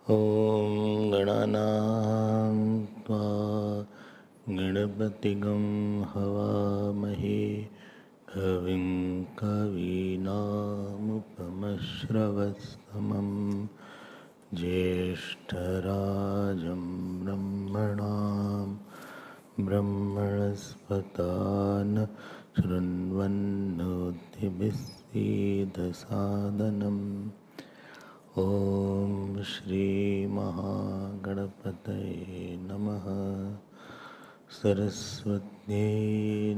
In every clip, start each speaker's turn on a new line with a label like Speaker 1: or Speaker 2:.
Speaker 1: ॐ गणानां त्वा गणपतिगं हवामहे कविं कवीनामुपमश्रवस्तमं ज्येष्ठराजं ब्रह्मणां ब्रह्मणस्पतान् शृण्वन्नोतिभिस्सीदसादनम् ॐ श्री महागणपतये नमः। सरस्वत्यै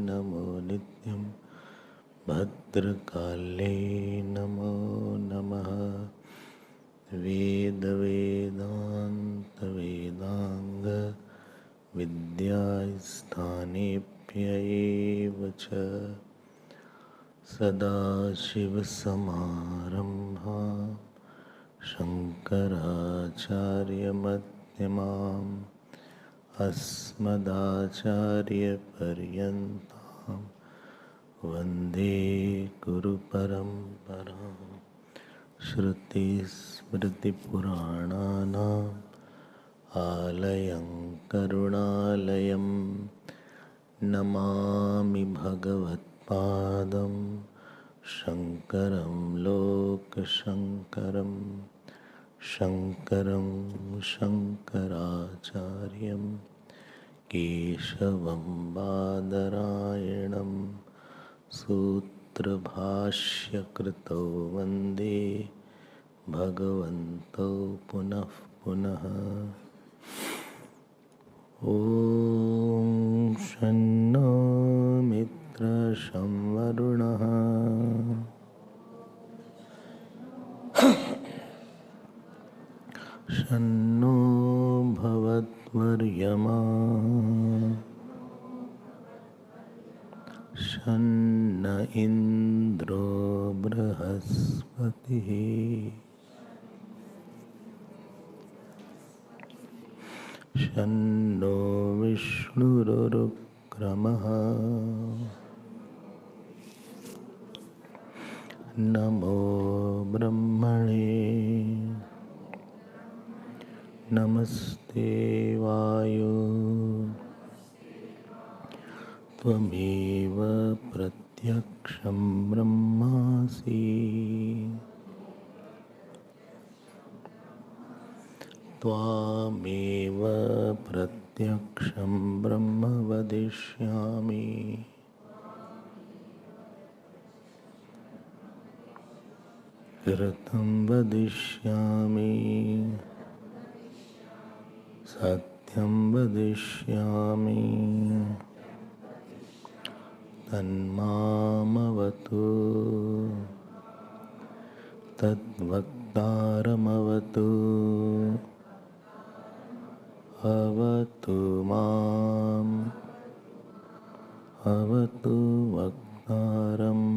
Speaker 1: नमो नित्यं भद्रकाले नमो नमः। वेदवेदान्तवेदाङ्ग विद्यास्थानेभ्य एव च सदाशिवसमारम्भा शङ्कराचार्यमध्यमाम् अस्मदाचार्यपर्यन्तां वन्दे गुरुपरम्पराम्। श्रुतिस्मृतिपुराणानाम् आलयं करुणालयं नमामि भगवत्पादं शङ्करं लोकशङ्करं शङ्करं शङ्कराचार्यं केशवं बादरायणं सूत्रभाष्यकृतौ वन्दे भगवन्तौ पुनः पुनः। ॐ शन्नो मित्रशं वरुणः शन्नो भवत्वर्यमा शन्न इन्द्रो बृहस्पतिः शन्नो विष्णुरुक्रमः नमो ब्रह्मणे नमस्ते वायो त्वमेव प्रत्यक्षं ब्रह्मासि त्वामेव प्रत्यक्षं ब्रह्म वदिष्यामि। कृतं वदिष्यामि सत्यं वदिष्यामि तन्मामवतु तद्वक्तारमवतु अवतु माम् अवतु वक्तारम्।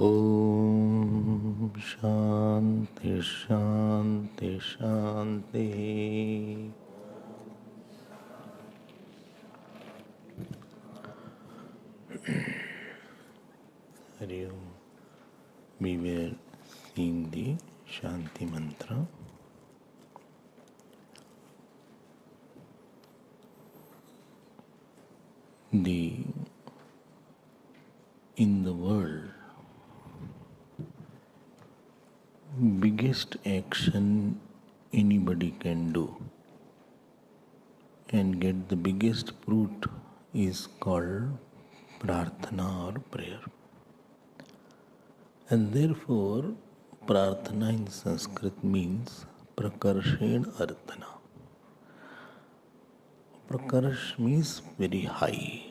Speaker 1: ॐ शान्ति शान्ति शान्तिः। Hari Om. We were seeing the Shanti mantra. In the world, biggest action anybody can do and get the biggest fruit is called prarthana or prayer. And therefore, prarthana in Sanskrit means prakarshen arthana. Prakarsh means very high,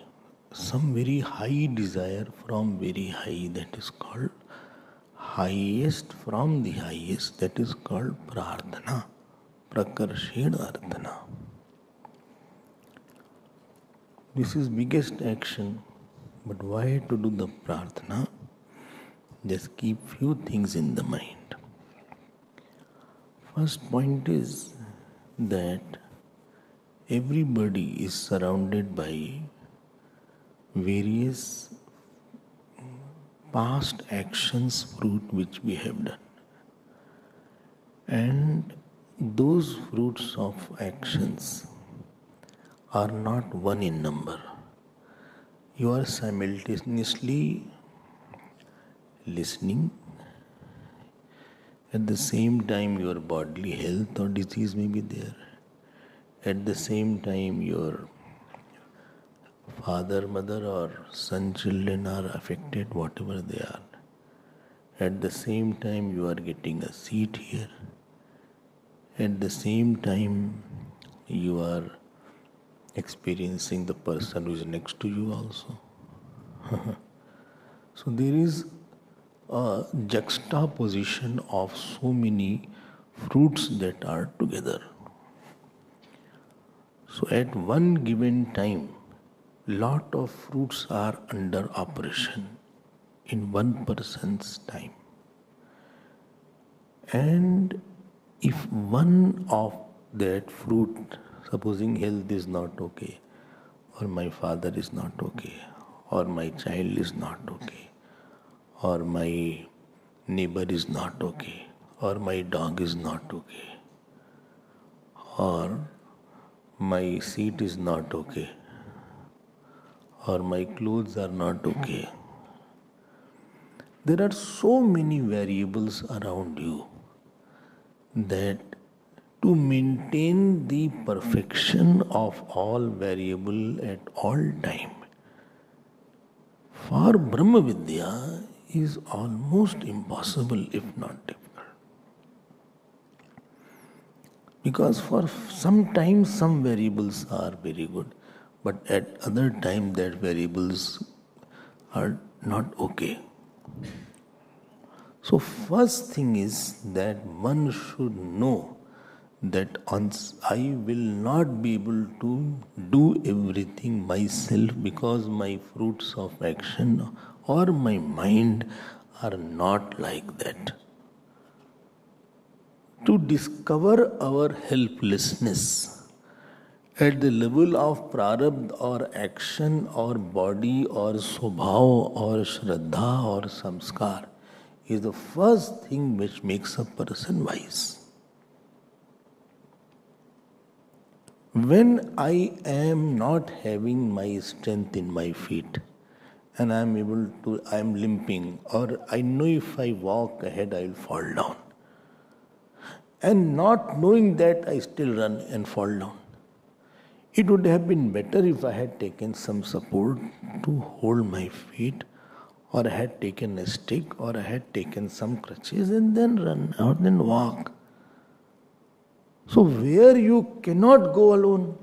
Speaker 1: some very high desire from very high, that is called highest from the highest, that is called prarthana, prakarshed arthana. This is biggest action, but why to do the prarthana? Just keep few things in the mind. First point is that everybody is surrounded by various past actions, fruit which we have done. And those fruits of actions are not one in number. You are simultaneously listening. At the same time, your bodily health or disease may be there. At the same time, your father, mother, or son, children are affected, whatever they are. At the same time, you are getting a seat here. At the same time, you are experiencing the person who is next to you also. So there is a juxtaposition of so many fruits that are together. So at one given time, lot of fruits are under operation in one person's time. And if one of that fruit, supposing health is not okay, or my father is not okay, or my child is not okay, or my neighbor is not okay, or my dog is not okay, or my seat is not okay, or my clothes are not okay. There are so many variables around you that to maintain the perfection of all variable at all time, for Brahma Vidya is almost impossible, if not difficult. Because for some time some variables are very good, but at other time that variables are not okay. So first thing is that one should know that I will not be able to do everything myself because my fruits of action or my mind are not like that. To discover our helplessness at the level of prarabdha or action or body or swabhav or shraddha or samskar is the first thing which makes a person wise. When I am not having my strength in my feet and I am limping, or I know if I walk ahead I will fall down, and not knowing that I still run and fall down. It would have been better if I had taken some support to hold my feet, or I had taken a stick, or I had taken some crutches and then run out and walk. So where you cannot go alone,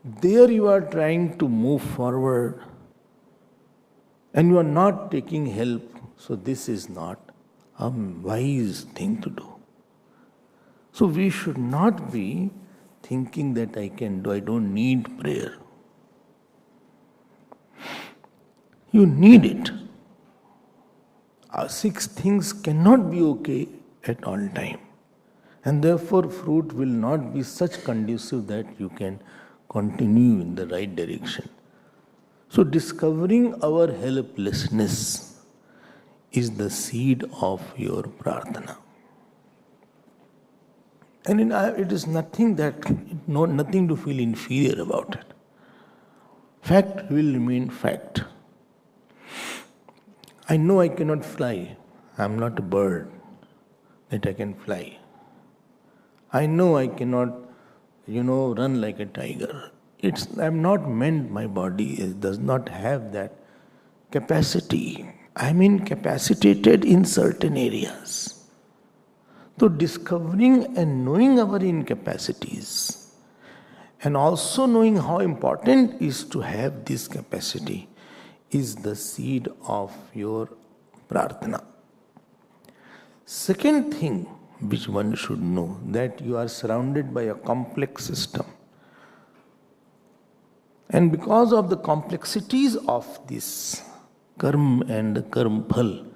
Speaker 1: there you are trying to move forward and you are not taking help. So this is not a wise thing to do. So we should not be thinking that I don't need prayer. You need it. 6 things cannot be okay at all time. And therefore fruit will not be such conducive that you can continue in the right direction. So discovering our helplessness is the seed of your prarthana. And it is nothing to feel inferior about it. Fact will remain fact. I know I cannot fly. I am not a bird that I can fly. I know I cannot, run like a tiger. I'm not meant, my body does not have that capacity. I'm incapacitated in certain areas. So discovering and knowing our incapacities And also knowing how important is to have this capacity is the seed of your prarthana. Second thing which one should know, that you are surrounded by a complex system. And because of the complexities of this karma and karma phal,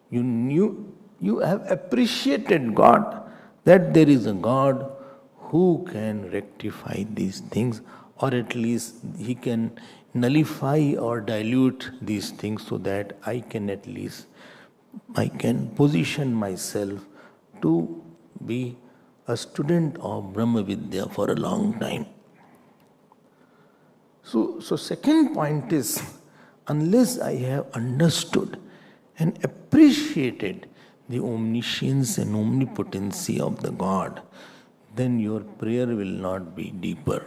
Speaker 1: you have appreciated God, that there is a God who can rectify these things, or at least He can nullify or dilute these things, so that I can position myself to be a student of Brahma Vidya for a long time. So second point is, unless I have understood and appreciated the omniscience and omnipotency of the God, then your prayer will not be deeper.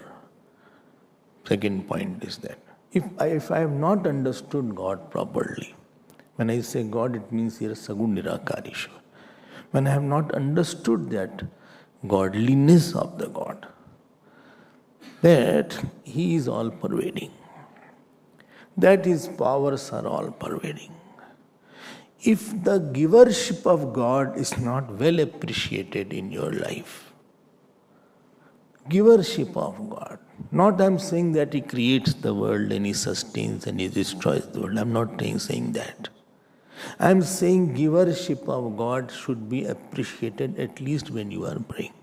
Speaker 1: Second point is that if I have not understood God properly, when I say God, it means here Sagun Nirakarishwar. When I have not understood that godliness of the God, that He is all pervading, that His powers are all pervading. If the givership of God is not well appreciated in your life, givership of God, not I'm saying that He creates the world and He sustains and He destroys the world. I'm not saying that. I'm saying givership of God should be appreciated at least when you are praying.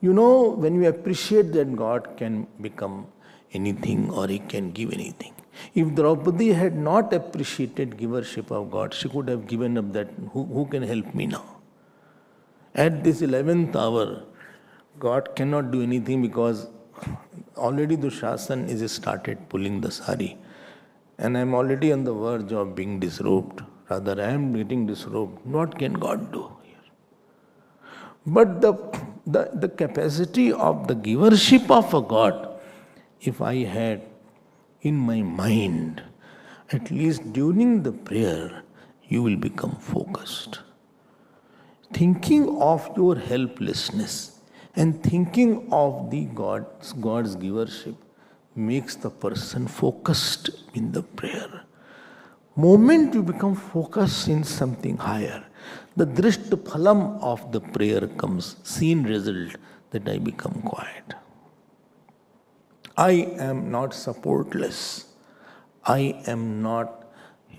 Speaker 1: You know, when you appreciate that God can become anything or He can give anything. If Draupadi had not appreciated givership of God, she could have given up that, who can help me now? At this 11th hour, God cannot do anything because already Dushasan is started pulling the sari. And I am already on the verge of being disrobed. Rather, I am getting disrobed. What can God do here? But the capacity of the givership of a God, if I had in my mind, at least during the prayer, you will become focused. Thinking of your helplessness and thinking of the God's givership makes the person focused in the prayer. Moment you become focused in something higher, the drishta phalam of the prayer comes, seen result, that I become quiet. I am not supportless. I am not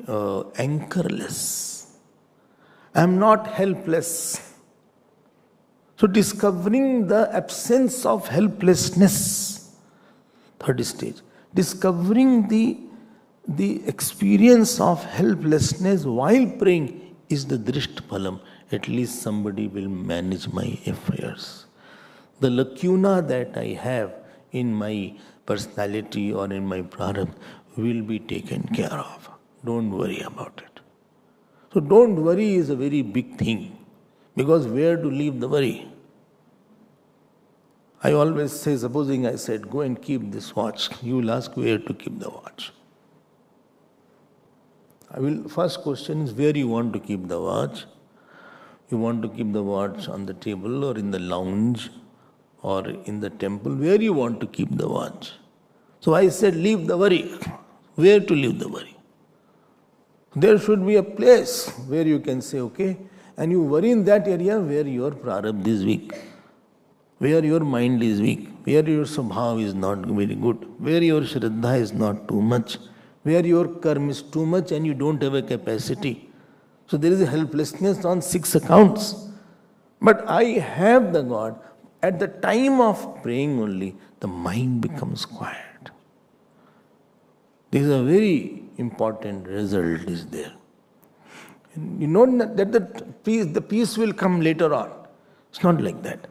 Speaker 1: anchorless. I am not helpless. So discovering the absence of helplessness, third stage, discovering the experience of helplessness while praying is the drishta phalam. At least somebody will manage my affairs. The lacuna that I have in my personality or in my prarabdha will be taken care of. Don't worry about it. So don't worry is a very big thing, because where to leave the worry? I always say, supposing I said, go and keep this watch, you will ask where to keep the watch. First question is where you want to keep the watch. You want to keep the watch on the table or in the lounge or in the temple, where you want to keep the watch. So I said, leave the worry. Where to leave the worry? There should be a place where you can say, okay, and you worry in that area where your prarabdha is weak, where your mind is weak, where your svabhav is not very good, where your shraddha is not too much, where your karma is too much and you don't have a capacity. So there is a helplessness on 6 accounts. But I have the God. At the time of praying only, the mind becomes quiet. This is a very important result is there. And you know that the peace will come later on. It's not like that.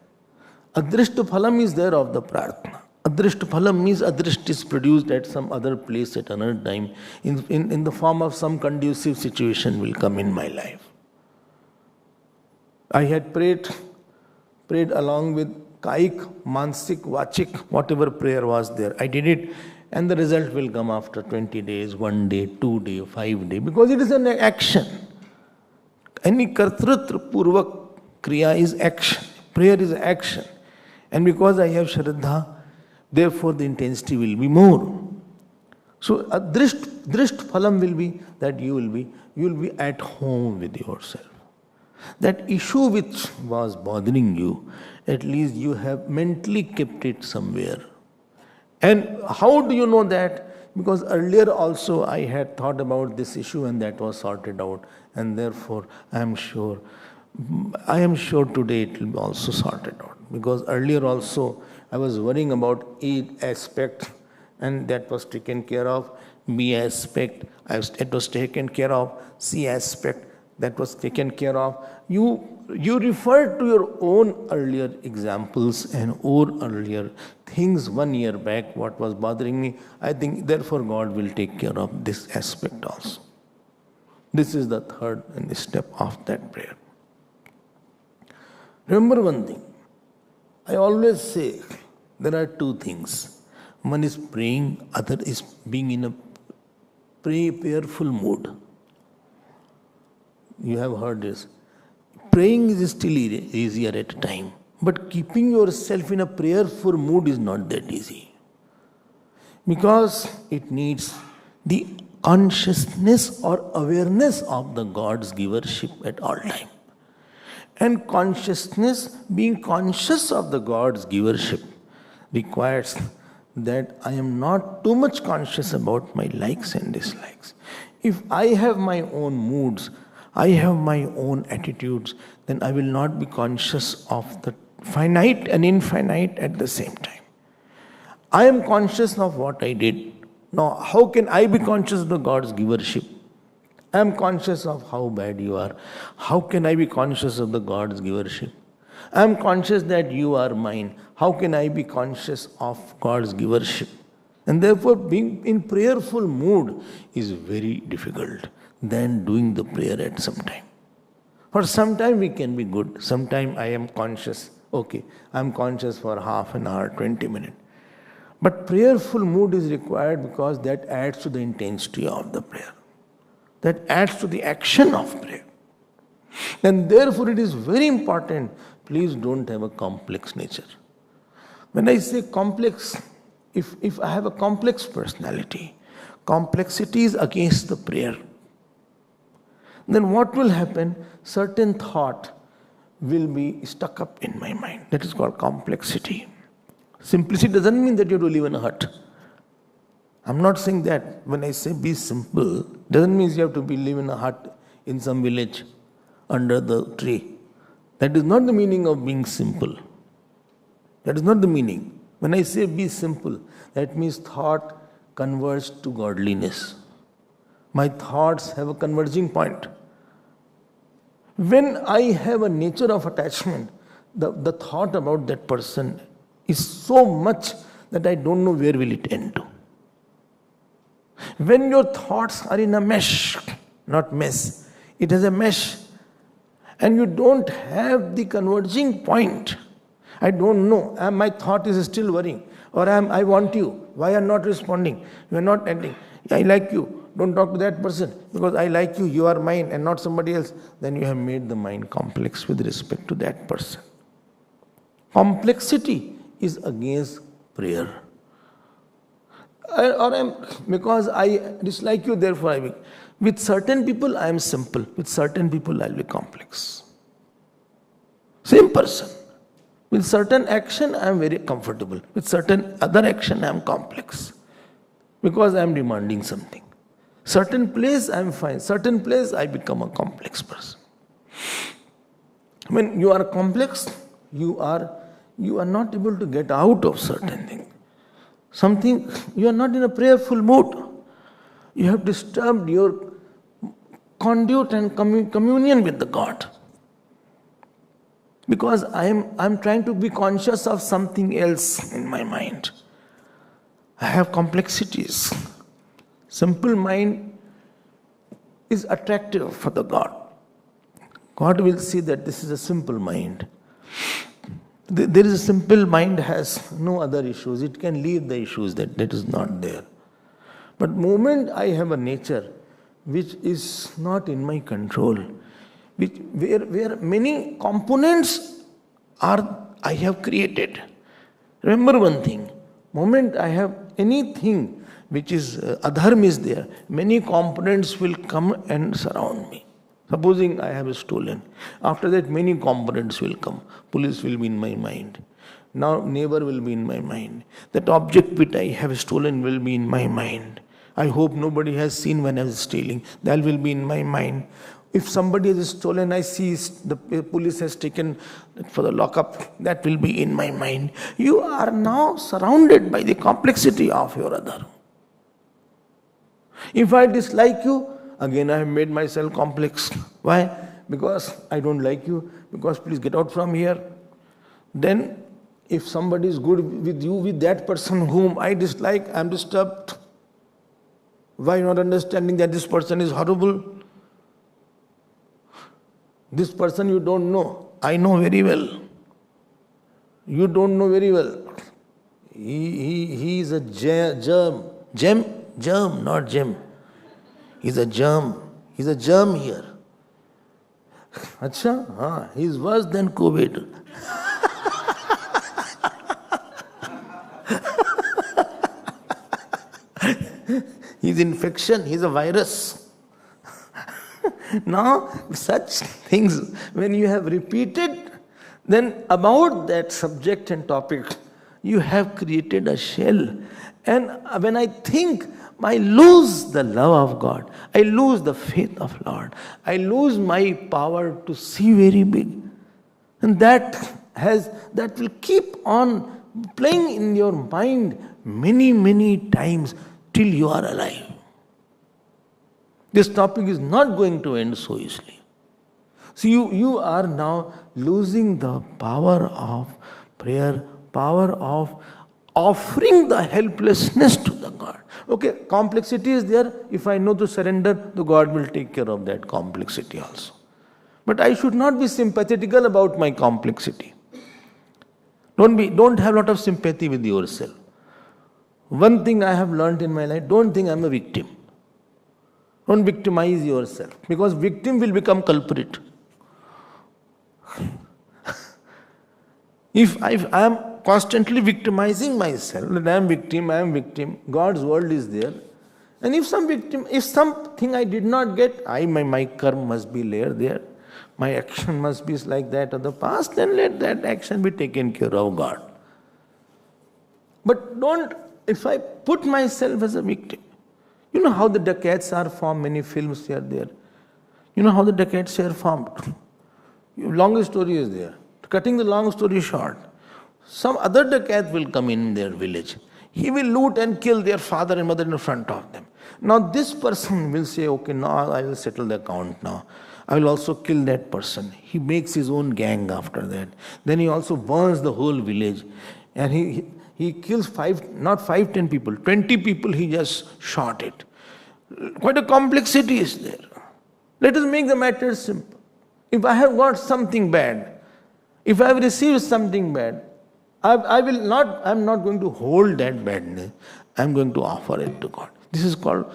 Speaker 1: Adrishta phalam is there of the prarthana. Adrishta phalam means adrishta is produced at some other place at another time in the form of some conducive situation will come in my life. I had prayed along with Kaik, Mansik, Vachik, whatever prayer was there. I did it, and the result will come after 20 days, 1 day, 2 days, 5 days, because it is an action. Any kartritra purvak kriya is action. Prayer is action. And because I have shraddha, Therefore, the intensity will be more. So, a drisht phalam will be that you will be at home with yourself. That issue which was bothering you, at least you have mentally kept it somewhere. And how do you know that? Because earlier also I had thought about this issue and that was sorted out. And therefore I am sure today it will be also sorted out. Because earlier also I was worrying about A aspect and that was taken care of. B aspect, it was taken care of. C aspect, that was taken care of. You referred to your own earlier examples and earlier things 1 year back, what was bothering me. I think therefore God will take care of this aspect also. This is the third step of that prayer. Remember one thing. I always say there are two things. One is praying, other is being in a prayerful mood. You have heard this. Praying is still easier at a time, but keeping yourself in a prayerful mood is not that easy. Because it needs the consciousness or awareness of the God's givership at all time. And consciousness, being conscious of the God's givership, requires that I am not too much conscious about my likes and dislikes. If I have my own moods, I have my own attitudes, then I will not be conscious of the finite and infinite at the same time. I am conscious of what I did. Now, how can I be conscious of the God's givership? I am conscious of how bad you are. How can I be conscious of the God's givership? I am conscious that you are mine. How can I be conscious of God's givership? And therefore, being in prayerful mood is very difficult than doing the prayer at some time. For some time we can be good. Sometime I am conscious. Okay, I am conscious for half an hour, 20 minutes. But prayerful mood is required because that adds to the intensity of the prayer. That adds to the action of prayer. And therefore it is very important, please don't have a complex nature. When I say complex, if I have a complex personality, complexity is against the prayer. Then what will happen? Certain thought will be stuck up in my mind. That is called complexity. Simplicity doesn't mean that you have to live in a hut. I'm not saying that. When I say be simple, doesn't mean you have to live in a hut in some village under the tree. That is not the meaning of being simple. That is not the meaning. When I say be simple, that means thought converges to godliness. My thoughts have a converging point. When I have a nature of attachment, the thought about that person is so much that I don't know where will it end to. When your thoughts are in a mesh, not mess, it is a mesh, and you don't have the converging point. I don't know, my thought is still worrying, or I want you, why are you not responding? You are not ending. I like you, don't talk to that person, because I like you, you are mine and not somebody else. Then you have made the mind complex with respect to that person. Complexity is against prayer. Because I dislike you, therefore I will. With certain people I am simple, with certain people I will be complex. Same person. With certain action I am very comfortable, with certain other action I am complex. Because I am demanding something. Certain place I am fine, certain place I become a complex person. When you are complex, you are not able to get out of certain things. Something, you are not in a prayerful mood. You have disturbed your conduit and communion with the God. Because I am trying to be conscious of something else in my mind. I have complexities. Simple mind is attractive for the God. God will see that this is a simple mind. There is a simple mind has no other issues. It can leave the issues that is not there. But moment I have a nature which is not in my control, where many components I have created. Remember one thing, Moment I have anything which is adharma is there, many components will come and surround me. Supposing I have stolen. After that, many components will come. Police will be in my mind. Now neighbor will be in my mind. That object which I have stolen will be in my mind. I hope nobody has seen when I was stealing. That will be in my mind. If somebody has stolen, I see the police has taken for the lockup, that will be in my mind. You are now surrounded by the complexity of your other. If I dislike you, again I have made myself complex. Why? Because I don't like you, because please get out from here. Then if somebody is good with you, with that person whom I dislike, I am disturbed. Why not understanding that this person is horrible? This person you don't know, I know very well. You don't know very well. He is a germ. Germ, not gem. He's a germ. He's a germ here. Acha? He's worse than COVID. He's infection, he's a virus. Now, such things, when you have repeated, then about that subject and topic, you have created a shell. And when I think, I lose the love of God, I lose the faith of Lord, I lose my power to see very big. And that will keep on playing in your mind many, many times till you are alive. This topic is not going to end so easily. So you are now losing the power of prayer, power of offering the helplessness to the God. Okay, complexity is there. If I know to surrender, the God will take care of that complexity also. But I should not be sympathetical about my complexity. Don't have a lot of sympathy with yourself. One thing I have learned in my life, don't think I'm a victim. Don't victimize yourself, because victim will become culprit. If I am constantly victimizing myself, that I am victim, God's world is there. And if something I did not get, my karma must be there. My action must be like that of the past, then let that action be taken care of God. But if I put myself as a victim, you know how the dacoits are formed, many films are there. You know how the dacoits are formed. Long story is there. Cutting the long story short, some other dacoit will come in their village. He will loot and kill their father and mother in front of them. Now this person will say, okay, now I will settle the account now. I will also kill that person. He makes his own gang after that. Then he also burns the whole village. And he kills 10 people, 20 people he just shot it. Quite a complexity is there. Let us make the matter simple. If I have got something bad, if I have received something bad, I am not going to hold that badness. I am going to offer it to God. This is called,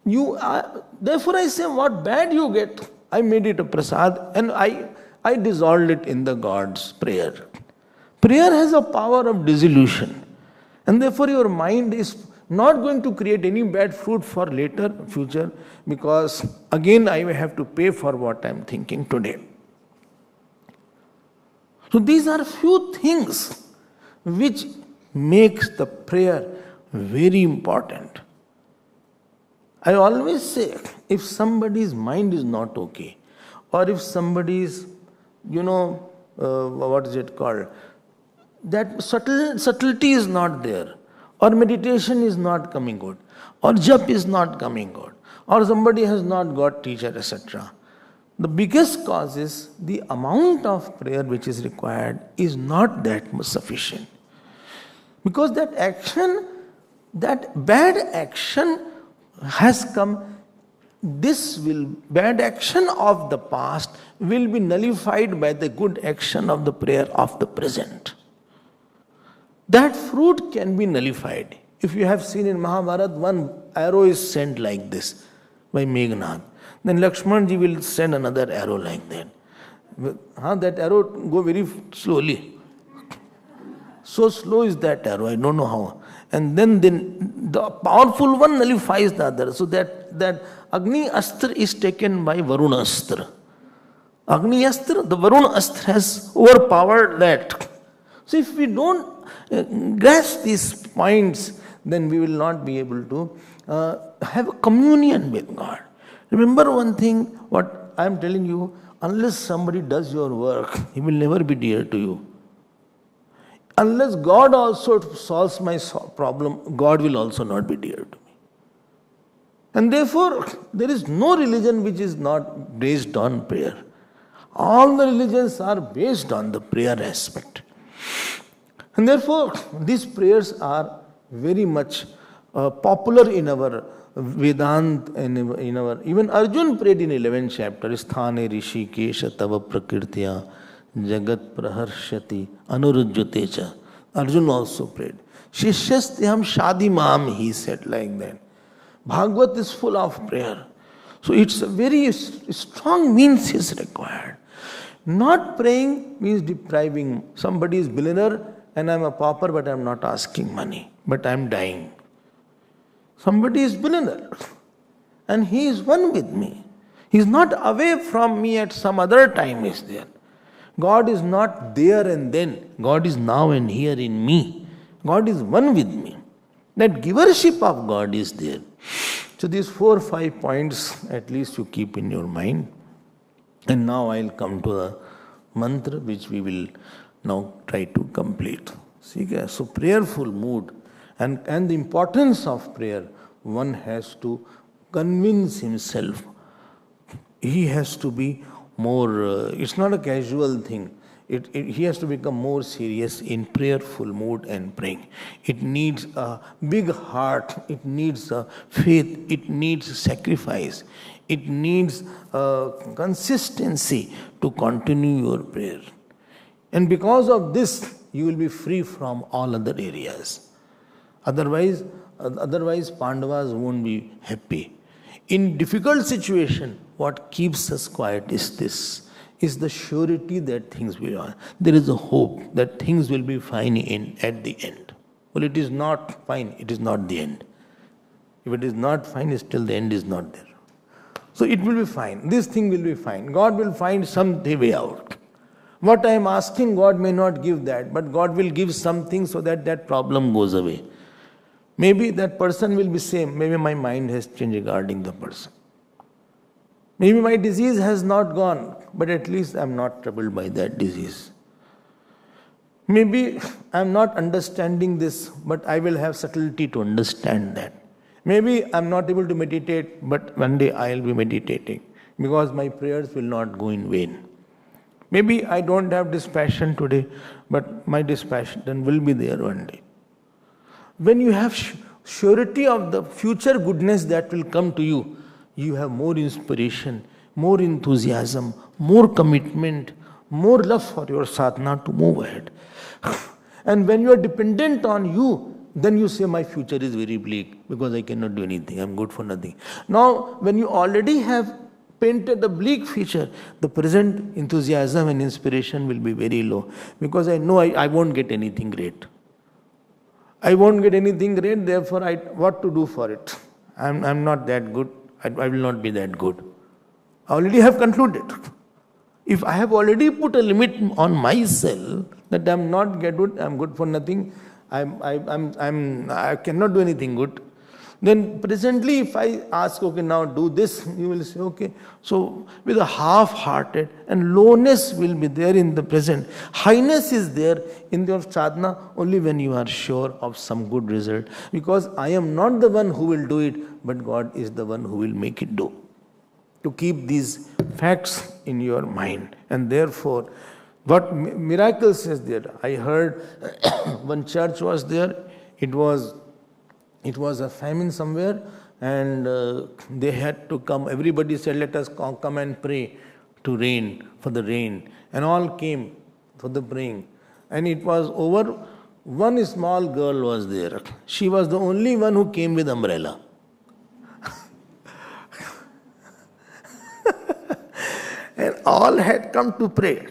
Speaker 1: therefore I say, what bad you get, I made it a prasad and I dissolved it in the God's prayer. Prayer has a power of dissolution. And therefore your mind is not going to create any bad fruit for future, because again I may have to pay for what I am thinking today. So these are few things which makes the prayer very important. I always say, if somebody's mind is not okay, or if somebody's, what is it called, that subtlety is not there, or meditation is not coming good, or jap is not coming good, or somebody has not got teacher, etc. The biggest cause is the amount of prayer which is required is not that much sufficient. Because that bad action has come, bad action of the past will be nullified by the good action of the prayer of the present. That fruit can be nullified. If you have seen in Mahabharata, one arrow is sent like this by Meghnad. Then Lakshmanji will send another arrow like that. That arrow go very slowly. So slow is that arrow, I don't know how. And then the powerful one nullifies the other. So that Agni Astra is taken by Varuna Astra. Agni Astra, the Varuna Astra has overpowered that. So if we don't grasp these points, then we will not be able to have a communion with God. Remember one thing, what I am telling you, unless somebody does your work, he will never be dear to you. Unless God also solves my problem, God will also not be dear to me. And therefore, there is no religion which is not based on prayer. All the religions are based on the prayer aspect. And therefore, these prayers are very much popular in our Vedanta, in our, even Arjun prayed in 11th chapter, Sthane Rishi Kesha Tava Prakirtya Jagat Praharshati Anurujyatecha. Arjun also prayed. Shishyastham Shadi Mam, he said like that. Bhagavad is full of prayer. So it's a very strong means is required. Not praying means depriving. Somebody is billionaire and I'm a pauper, but I'm not asking money, but I'm dying. Somebody is billionaire and he is one with me. He is not away from me at some other time is there. God is not there and then. God is now and here in me. God is one with me. That givership of God is there. So these 4 or 5 points at least you keep in your mind. And now I'll come to the mantra which we will now try to complete. See, so prayerful mood and the importance of prayer, one has to convince himself. He has to be more, it's not a casual thing. He has to become more serious in prayerful mood and praying. It needs a big heart, it needs a faith, it needs sacrifice, it needs consistency to continue your prayer. And because of this, you will be free from all other areas. Otherwise Pandavas won't be happy. In difficult situation, what keeps us quiet is this, is the surety that things will be on. There is a hope that things will be fine at the end. Well, it is not fine, it is not the end. If it is not fine, still the end is not there. So it will be fine. This thing will be fine. God will find some way out. What I am asking, God may not give that, but God will give something so that that problem goes away. Maybe that person will be same. Maybe my mind has changed regarding the person. Maybe my disease has not gone, but at least I am not troubled by that disease. Maybe I am not understanding this, but I will have subtlety to understand that. Maybe I am not able to meditate, but one day I will be meditating because my prayers will not go in vain. Maybe I don't have dispassion today, but my dispassion will be there one day. When you have surety of the future goodness that will come to you, you have more inspiration, more enthusiasm, more commitment, more love for your sadhana to move ahead. And when you are dependent on you, then you say, my future is very bleak because I cannot do anything, I am good for nothing. Now, when you already have painted a bleak future, the present enthusiasm and inspiration will be very low because I know I won't get anything great. I won't get anything great, therefore what to do for it? I'm not that good, I will not be that good. I already have concluded. If I have already put a limit on myself that I'm not good, I'm good for nothing, I cannot do anything good, then presently if I ask, okay, now do this, you will say, okay. So with a half-hearted and lowness will be there in the present. Highness is there in your sadhana only when you are sure of some good result. Because I am not the one who will do it, but God is the one who will make it do. To keep these facts in your mind. And therefore, what miracles is there? I heard one church was there, it was a famine somewhere and they had to come. Everybody said, let us come and pray to rain, for the rain. And all came for the praying. And it was over. One small girl was there. She was the only one who came with umbrella. And all had come to pray.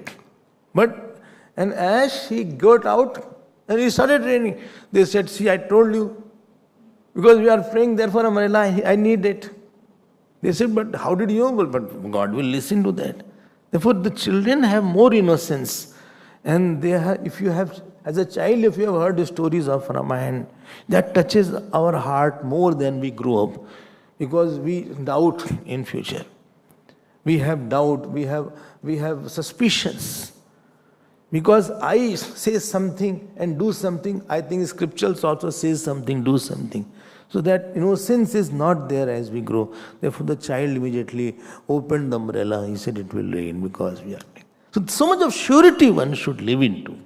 Speaker 1: And as she got out, And it started raining. They said, see, I told you. Because we are praying there for umbrella, I need it. They said, but how did you know? But God will listen to that. Therefore, the children have more innocence. And they have, if you have, as a child, if you have heard the stories of Ramayana, that touches our heart more than we grow up. Because we doubt in future. We have doubt, we have suspicions. Because I say something and do something, I think scriptures also says something, do something. So that innocence is not there as we grow. Therefore the child immediately opened the umbrella, he said it will rain because we are. So much of surety one should live into.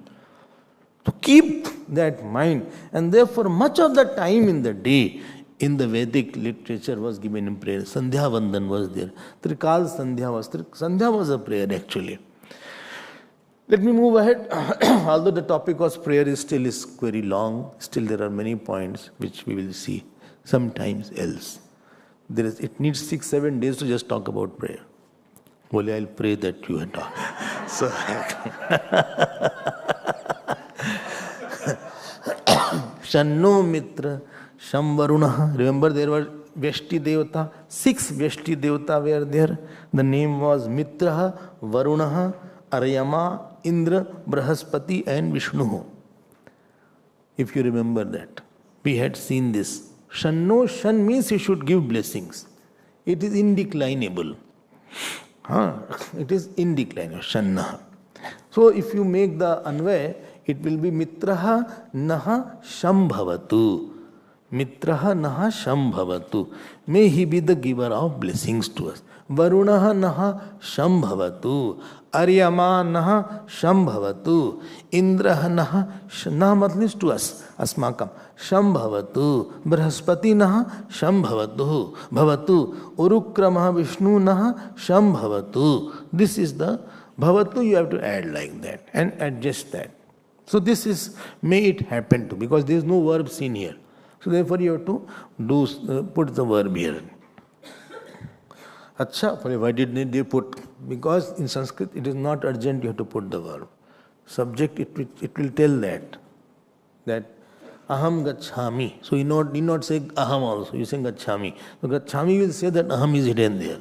Speaker 1: To keep that mind. And therefore much of the time in the day, in the Vedic literature was given in prayer. Sandhya Vandan was there. Trikal Sandhya was. Sandhya was a prayer actually. Let me move ahead. Although the topic of prayer is very long, still there are many points which we will see sometimes else. It needs 6-7 days to just talk about prayer. Well, I'll pray that you talk. So, Shanno Mitra Shamvaruna. Remember there were Vyashti Devata. 6 Vyashti Devata were there. The name was Mitra, Varuna, Aryama, Indra, Brahaspati and Vishnu. If you remember that. We had seen this. Shanno, Shan means he should give blessings. It is indeclinable. It is indeclinable. Shanna. So if you make the Anvay, it will be Mitraha Naha Shambhavatu. Mitraha Naha Shambhavatu. May he be the giver of blessings to us. Varunaha Naha Shambhavatu. Aryama Naha Shambhavatu. Indraha Naha Naha to us. Asmakam. Shambhavatu. Brahaspati Naha Shambhavatu. Bhavatu. Urukramaha Vishnu Naha Shambhavatu. This is the Bhavatu, you have to add like that and adjust that. So this is, may it happen to, because there is no verb seen here. So therefore you have to put the verb here. Acha, why did they put? Because in Sanskrit it is not urgent, you have to put the verb. Subject, it will tell that aham gacchami. So you need not say aham also, you say gacchami. So gacchami will say that aham is hidden there.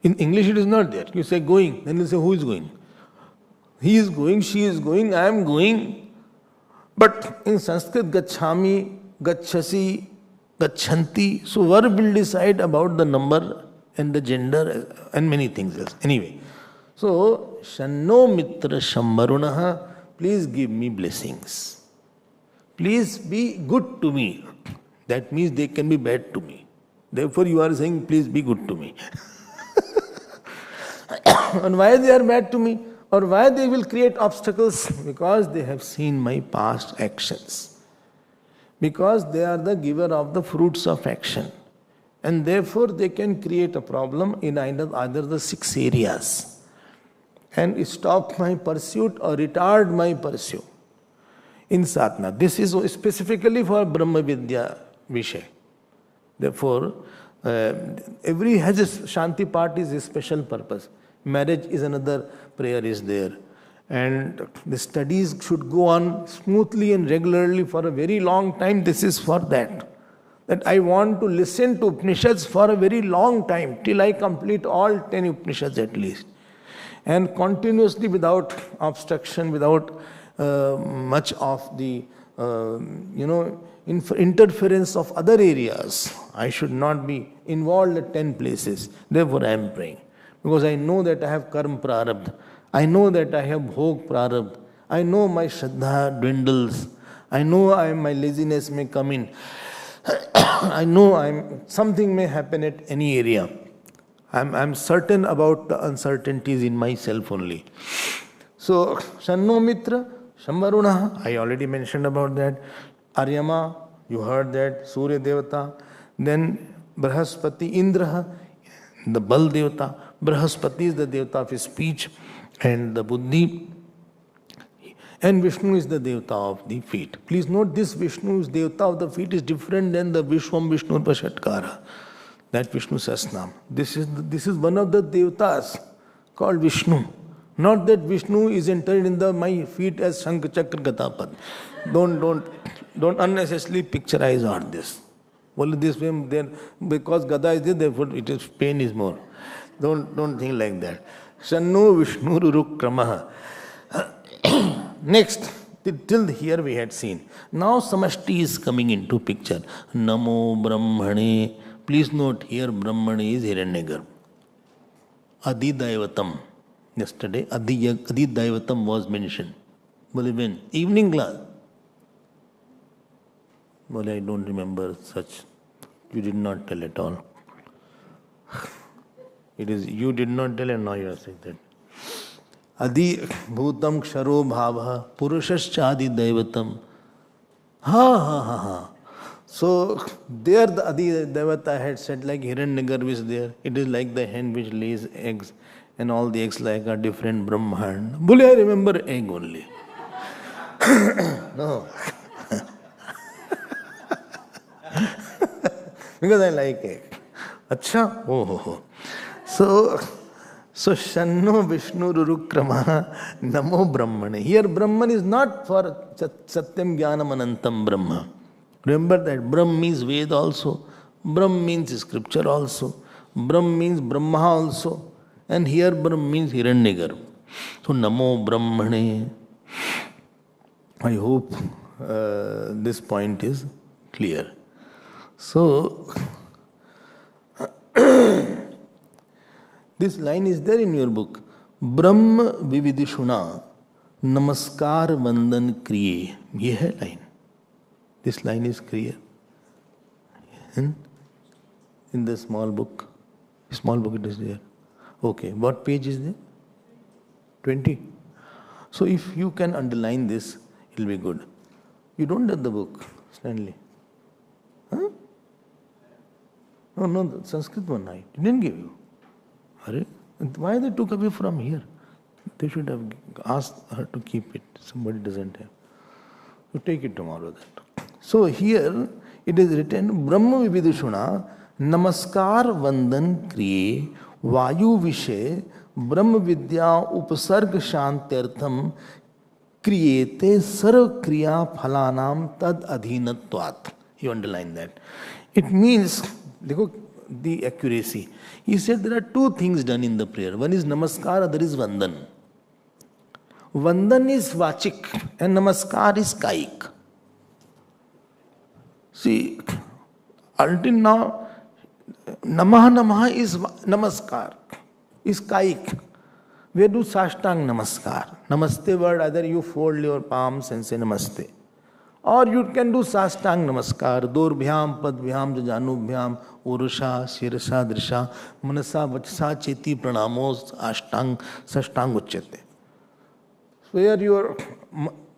Speaker 1: In English it is not there. You say going, then you say who is going? He is going, she is going, I am going. But in Sanskrit, gacchami, gacchasi, gachanti. So verb will decide about the number and the gender and many things else. Anyway, so Shanno Mitra Shamvarunaha, please give me blessings. Please be good to me. That means they can be bad to me. Therefore you are saying, please be good to me. And why they are bad to me? Or why they will create obstacles? Because they have seen my past actions. Because they are the giver of the fruits of action. And therefore they can create a problem in either the 6 areas. And stop my pursuit or retard my pursuit. In sadhana. This is specifically for Brahma Vidya Vishay. Therefore, every has a Shanti part is a special purpose. Marriage is another prayer is there. And the studies should go on smoothly and regularly for a very long time. This is for that. That I want to listen to Upanishads for a very long time, till I complete all 10 Upanishads at least. And continuously without obstruction, without much of the, interference of other areas. I should not be involved at 10 places. Therefore I am praying. Because I know that I have karma prarabdha. I know that I have bhog prarabdha. I know my shraddha dwindles. I know my laziness may come in. I know something may happen at any area. I'm certain about the uncertainties in myself only. So, Shanno Mitra, Shamvarunaha, I already mentioned about that. Aryama, you heard that. Surya Devata. Then Brahaspati, Indraha, the Bal Devata. Brahaspati is the Devata of speech and the Buddhi. And Vishnu is the Devata of the feet. Please note this Vishnu's Devata of the feet is different than the Vishwam Vishnu Pashatkara. That Vishnu Sasnam. This is one of the Devatas called Vishnu. Not that Vishnu is entered in my feet as Shankh Chakra Gatapad. Don't unnecessarily picturize all this. Only this way, then because Gada is there, therefore pain is more. Don't think like that. Shannu Vishnu Rukramaha. Next, till here we had seen. Now Samashti is coming into picture. Namo Brahmane. Please note here Brahmane is Hiranyagarbha. Adidaivatam. Yesterday Adidaivatam was mentioned. When? Evening class. Well, I don't remember such. You did not tell at all. It is you did not tell and now you are saying that. Adi bhutam ksharo bhava purushascha adi daivatam. Ha. So there the Adi Devata had said like Hiranyagarbha is there. It is like the hen which lays eggs and all the eggs like a different Brahman. Bully, I remember egg only. No. Because I like egg. Acha? Oh. So Shanno Vishnu Rurukrama Namo Brahmane. Here Brahman is not for Satyam Jnanam Anantam Brahma. Remember that Brahm means Ved also. Brahm means scripture also. Brahm means Brahma also. And here Brahm means Hiranyagarbha. So Namo Brahmane. I hope this point is clear. So this line is there in your book. Brahma Vividishuna Namaskar Vandan Kriye. Ye hai line. This line is clear. In the small book. Small book it is there. Okay. What page is there? 20. So if you can underline this, it will be good. You don't have the book, Stanley. Huh? No, the Sanskrit one I didn't give you. Why they took away from here? They should have asked her to keep it. Somebody doesn't have. You take it tomorrow then. So here it is written Brahma Vividishuna Namaskar Vandan Kriye Vayu Vishe Brahma Vidya Upasarg Shantyartham Kriyete Sarv Kriya Phalanam Tad Adhinatvat. You underline that. It means, the accuracy. He said there are two things done in the prayer. One is Namaskar, other is Vandan. Vandan is Vachik and Namaskar is Kaik. See, until now, Namaha is Namaskar, is Kaik. Where do Sashtang Namaskar? Namaste word, either you fold your palms and say Namaste. Or you can do Sashtang Namaskar, Dorbhyam, Padbhyam, Janubhyam, Urusha, Shirasha, Drisha, Manasa, Vachsa, Cheti, Pranamos, Ashtang, Sashtang Uchyate. Where your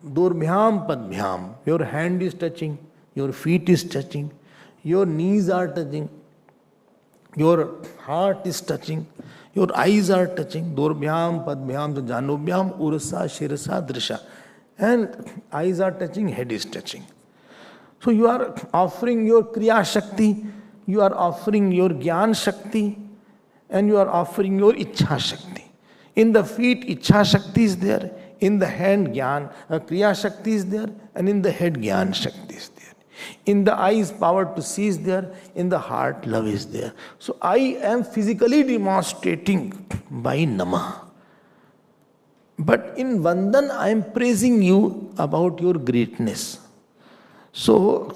Speaker 1: Dorbhyam, Padbhyam, your hand is touching, your feet is touching, your knees are touching, your heart is touching, your eyes are touching, Dorbhyam, Padbhyam, Janubhyam, Urusha, Shirasha, Drisha. And eyes are touching, head is touching. So you are offering your Kriya Shakti, you are offering your Gyan Shakti, and you are offering your Ichha Shakti. In the feet, Ichha Shakti is there. In the hand, Kriya Shakti is there. And in the head, Gyan Shakti is there. In the eyes, power to see is there. In the heart, love is there. So I am physically demonstrating by Namah. But in Vandan, I am praising you about your greatness. So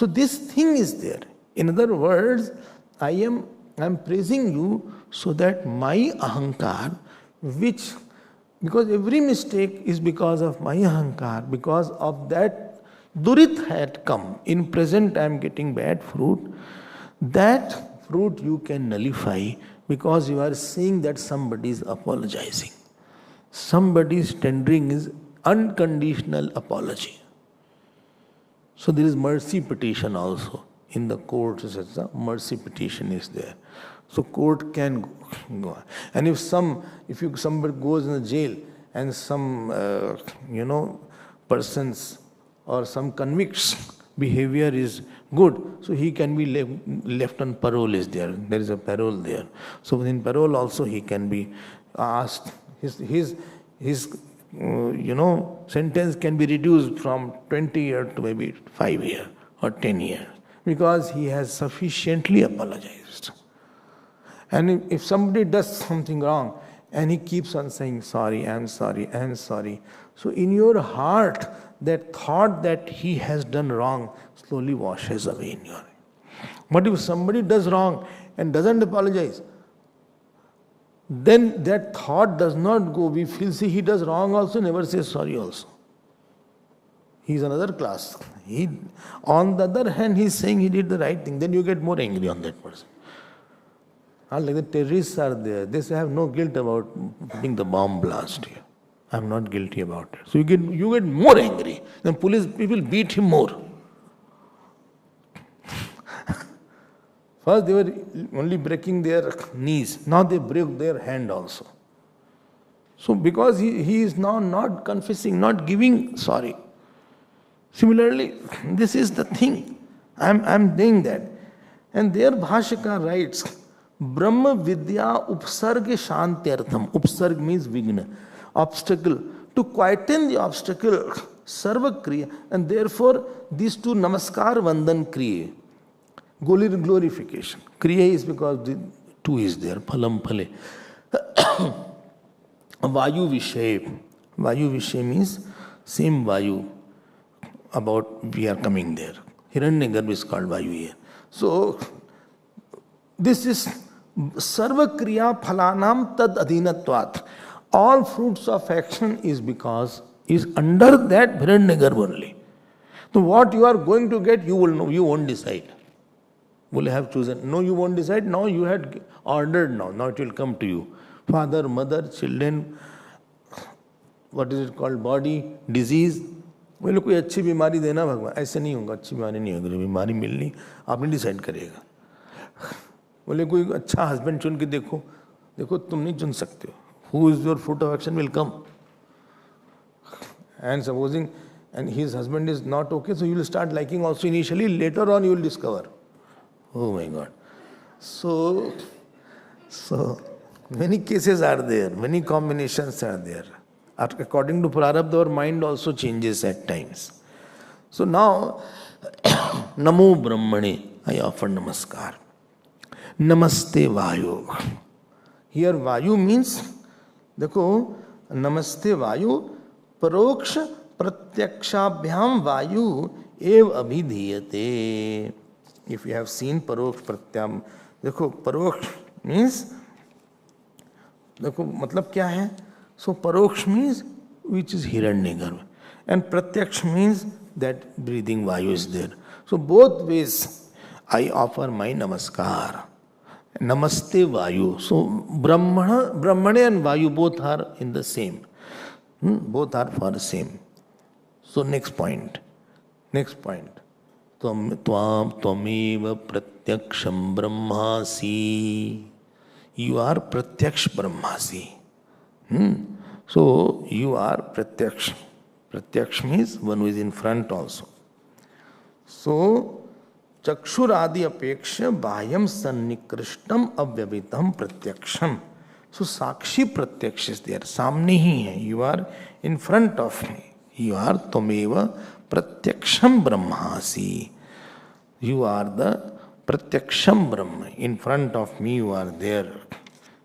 Speaker 1: this thing is there. In other words, I am praising you so that my ahankar, because every mistake is because of my ahankar, because of that durit had come. In present, I am getting bad fruit. That fruit you can nullify because you are seeing that somebody is apologizing. Somebody is tendering his unconditional apology. So there is mercy petition also. In the courts, mercy petition is there. So court can go. And if somebody goes in the jail and some persons or some convicts behavior is good, so he can be left on parole is there. There is a parole there. So in parole also he can be asked His sentence can be reduced from 20 years to maybe 5 years or 10 years because he has sufficiently apologized. And if somebody does something wrong and he keeps on saying, sorry, I'm sorry, I'm sorry. So in your heart, that thought that he has done wrong slowly washes away in your. But if somebody does wrong and doesn't apologize, then that thought does not go. We feel, see, he does wrong also, never says sorry also. He is another class. On the other hand, he is saying he did the right thing. Then you get more angry on that person. Like the terrorists are there. They say, I have no guilt about putting the bomb blast here. I am not guilty about it. So you get more angry. Then police people beat him more. First they were only breaking their knees. Now they break their hand also. So because he is now not confessing, not giving sorry. Similarly, this is the thing. I'm doing that. And their Bhashaka writes, Brahma Vidya Upsarga Shantyartham. Upsarg means vigna, obstacle. To quieten the obstacle, Sarva Kriya. And therefore, these two Namaskar Vandan Kriya. Glorification. Kriya is because the two is there. Phalam phale. Vayu Vishay. Vayu Vishay means same Vayu about we are coming there. Hiranyagarbha is called Vayu here. So, this is Sarva Kriya Phalanam Tad Adhinatvat. All fruits of action is under that Hiranyagarbha only. So what you are going to get, you will know, you won't decide. Will have chosen. No, you won't decide. Now you had ordered now. Now it will come to you. Father, mother, children, what is it called? Body, disease. बोले कोई अच्छी बीमारी देना भगवान, ऐसे नहीं होगा, अच्छी बीमारी नहीं होगी, बीमारी मिलनी आपने डिसाइड करेगा. बोले कोई अच्छा हस्बैंड चुन के देखो, तुम नहीं चुन सकते हो. Who is your fruit of action will come. And supposing and his husband is not okay, so you will start liking also initially, later on you will discover. Oh my God. So many cases are there, many combinations are there. According to Prarabdha, our mind also changes at times. So now, Namo Brahmane, I offer Namaskar. Namaste Vayu. Here Vayu means, देखो, Namaste Vayu, Paroksha Pratyakshabhyam Vayu ev abhidhiyate. If you have seen Paroksh Pratyam, देखो, Paroksh means, देखो, मतलब क्या है? So Paroksh means which is Hiranyagarbha, and Pratyaksh means that breathing Vayu is there. So both ways I offer my Namaskar. Namaste Vayu. So Brahmane and Vayu both are in the same. Both are for the same. So next point. Tvam Tvameva Pratyaksham Brahmasi. You are Pratyaksh Brahmasi. So you are Pratyaksh. Pratyaksh means one who is in front also. So Chakshuradi apeksha bhahyam sannikrishtam avyavitam pratyaksham. So Sakshi Pratyaksh is there. Samne hi hai. You are in front of me. You are Tvameva Pratyaksham Brahmasi. You are the Pratyaksham Brahma. In front of me you are there.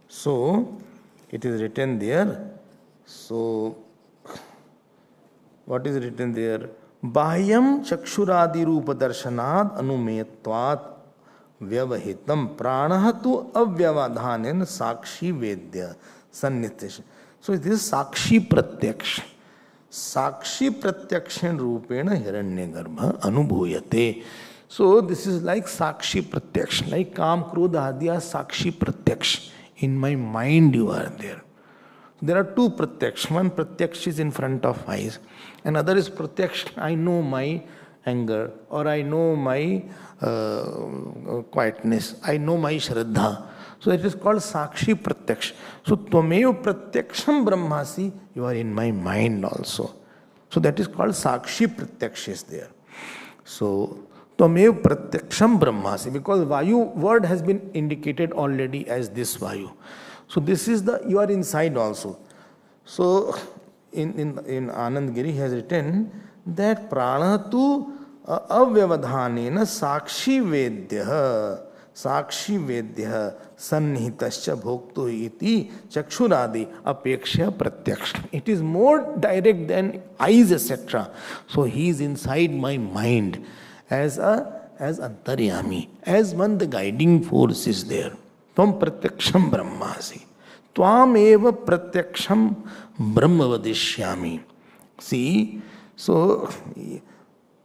Speaker 1: So it is written there. So what is written there? Bahyam chakshuradi rupa darshanad anumeyatvat vyavahitam pranahatu avyavadhanen sakshi vedya sannitesha. So this is Sakshi Pratyaksh. Sakshi Pratyakshan rupena hiranyagarbha anubhuyate. So this is like Sakshi Pratyaksh, like Kam, Krodha, Adya, Sakshi Pratyaksh. In my mind you are there. There are two Pratyaksh. One Pratyaksh is in front of eyes. Another is Pratyaksh. I know my anger, or I know my quietness. I know my Shraddha. So it is called Sakshi Pratyaksh. So Tvameva Pratyaksham Brahmasi, you are in my mind also. So that is called Sakshi Pratyaksh is there. So Tvameva Pratyaksham Brahmasi, because Vayu word has been indicated already as this Vayu. So this is you are inside also. So, in Anandgiri, he has written that prana tu avyavadhanena sakshi vedya sannihitascha bhoktu iti chakshuradi apeksha pratyaksh. It is more direct than eyes, etc. So he is inside my mind as antaryami, as one the guiding force is there. Tvam pratyaksham brahmasi. Tvam eva pratyaksham brahma vadishyami. See, so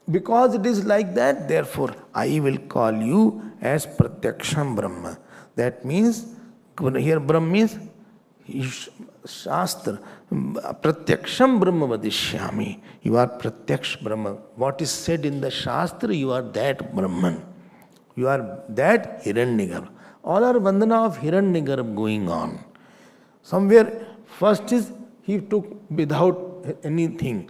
Speaker 1: because it is like that, therefore I will call you as pratyaksham brahma. That means, here brahma means shastra. Pratyaksham brahma vadishyami. You are pratyaksh brahma. What is said in the shastra, you are that Brahman. You are that Hiranyagarbha. All are vandana of Hiranyagarbha going on. Somewhere, first is he took without anything.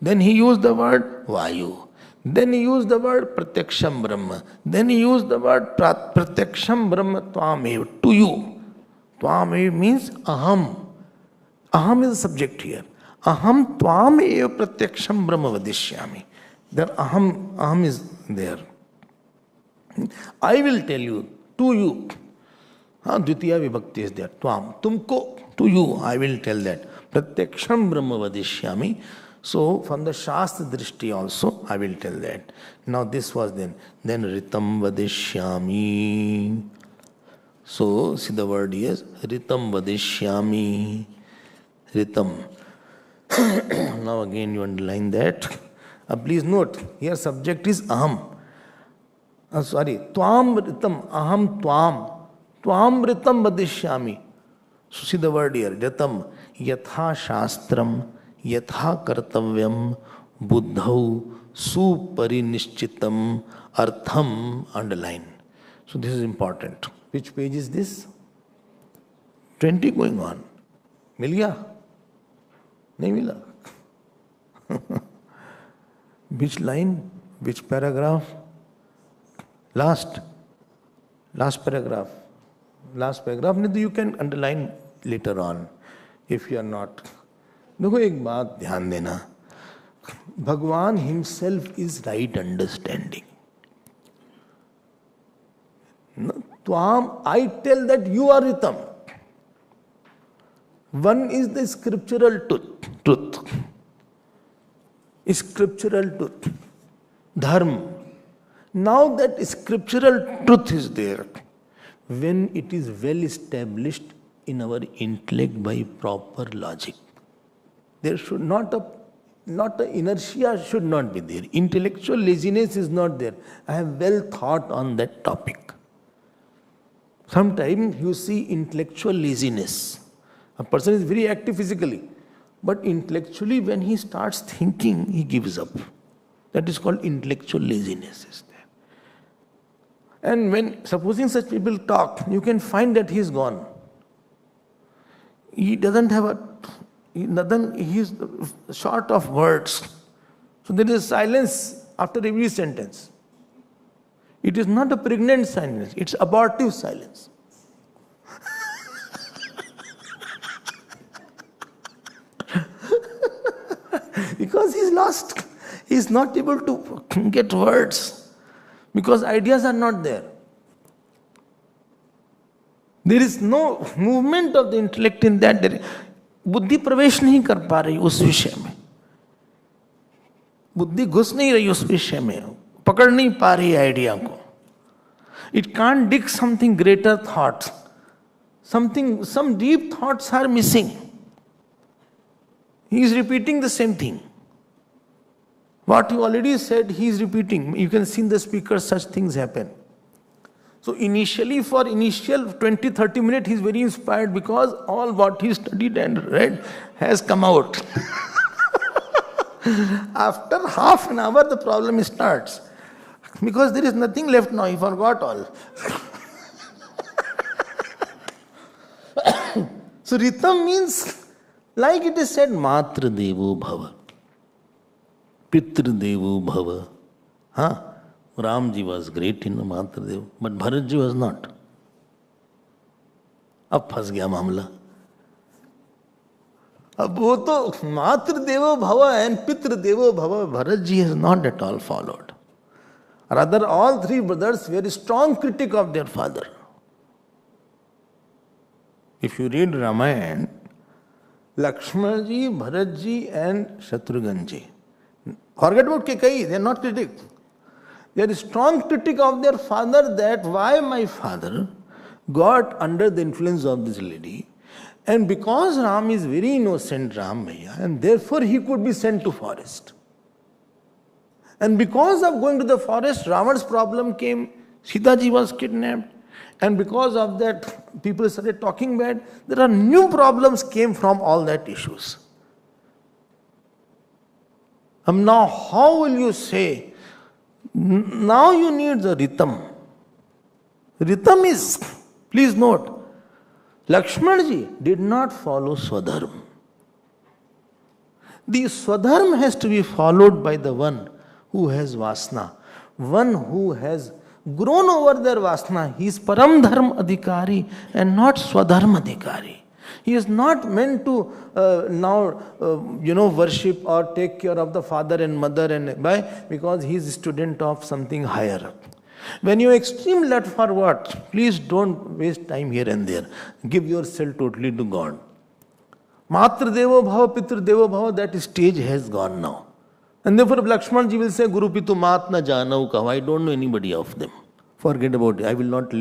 Speaker 1: Then he used the word Vayu. Then he used the word Pratyaksham Brahma. Then he used the word Pratyaksham Brahma Tvamev, to you. Tvamev means Aham. Aham is the subject here. Aham Tvamev Pratyaksham Brahma Vadishyami. There Aham is there. I will tell you, to you. Dvitiya vibhakti is there. Tvam. Tumko, to you, I will tell that. Pratyaksham Brahma Vadishyami. So, from the Shastra Drishti also, I will tell that. Now, this was then. Then, Ritam Vadishyami. So, see the word is Ritam Vadishyami. Ritam. Now, again, you underline that. Please note, here subject is Aham. Tvam Ritam. Aham Tvam. Tvam Ritam Vadishyami. So, see the word here. Ritam. Yatha Shastram. Yatha kartavyam buddhau suparinishchitam artham, underline. So this is important. Which page is this? 20 going on. Mil gaya? Nahi mila? Which line? Which paragraph? Last paragraph. Last paragraph. You can underline later on if you are not. देखो एक बात ध्यान देना, Bhagavan himself is right understanding. त्वाम, I tell that you are ritam. One is the scriptural truth. Scriptural truth, dharma. Now that scriptural truth is there, when it is well established in our intellect by proper logic, there should not a inertia should not be there. Intellectual laziness is not there. I have well thought on that topic. Sometimes you see intellectual laziness. A person is very active physically, but intellectually when he starts thinking, he gives up. That is called intellectual laziness is there. And when, supposing such people talk, you can find that he is gone. He doesn't have he is short of words. So there is silence after every sentence. It is not a pregnant silence, it's abortive silence. Because he's lost. He's not able to get words. Because ideas are not there. There is no movement of the intellect in that direction. बुद्धि प्रवेश नहीं कर पा रही उस विषय में. बुद्धि घुस नहीं रही उस विषय में, पकड़ नहीं पा रही आइडिया को. It can't dig something greater thoughts. Some deep thoughts are missing. He is repeating the same thing. What he already said, he is repeating. You can see in the speaker such things happen. So initially, for initial 20-30 minutes, he is very inspired because all what he studied and read has come out. After half an hour, the problem starts. Because there is nothing left now, he forgot all. So Ritam means, like it is said, Matra Devo Bhava, Pitra Devo Bhava. Huh? Ramji was great in Matra Dev, but Bharatji was not. अब फंस गया मामला. अब वो तो मातृ देवो भव and पितृ देवो भव, Bharat ji has not at all followed. Rather, all three brothers were strong critic of their father. If you read Ramayana, Lakshmana ji, Bharat ji and Shatrughan ji, forget about Kekai, they are not critics. They are strong critic of their father, that why my father got under the influence of this lady, and because Ram is very innocent, Ram Bhaiya, and therefore he could be sent to forest. And because of going to the forest, Ravan's problem came, Sita ji was kidnapped, and because of that, people started talking bad. There are new problems came from all that issues. Now how will you say, now you need the rhythm. Rhythm is, please note, Lakshmana ji did not follow Swadharma. The Swadharma has to be followed by the one who has Vasana, one who has grown over their Vasana. He is Param Dharma Adhikari and not Swadharma Adhikari. He is not meant to worship or take care of the father and mother because he is a student of something higher. When you extreme led for what? Please don't waste time here and there. Give yourself totally to God. Matra Devo Bhava, Pitru Devo Bhava, that stage has gone now. And therefore Lakshman ji will say, Guru Pitu Mat na janau kaho. I don't know anybody of them. Forget about it. I will not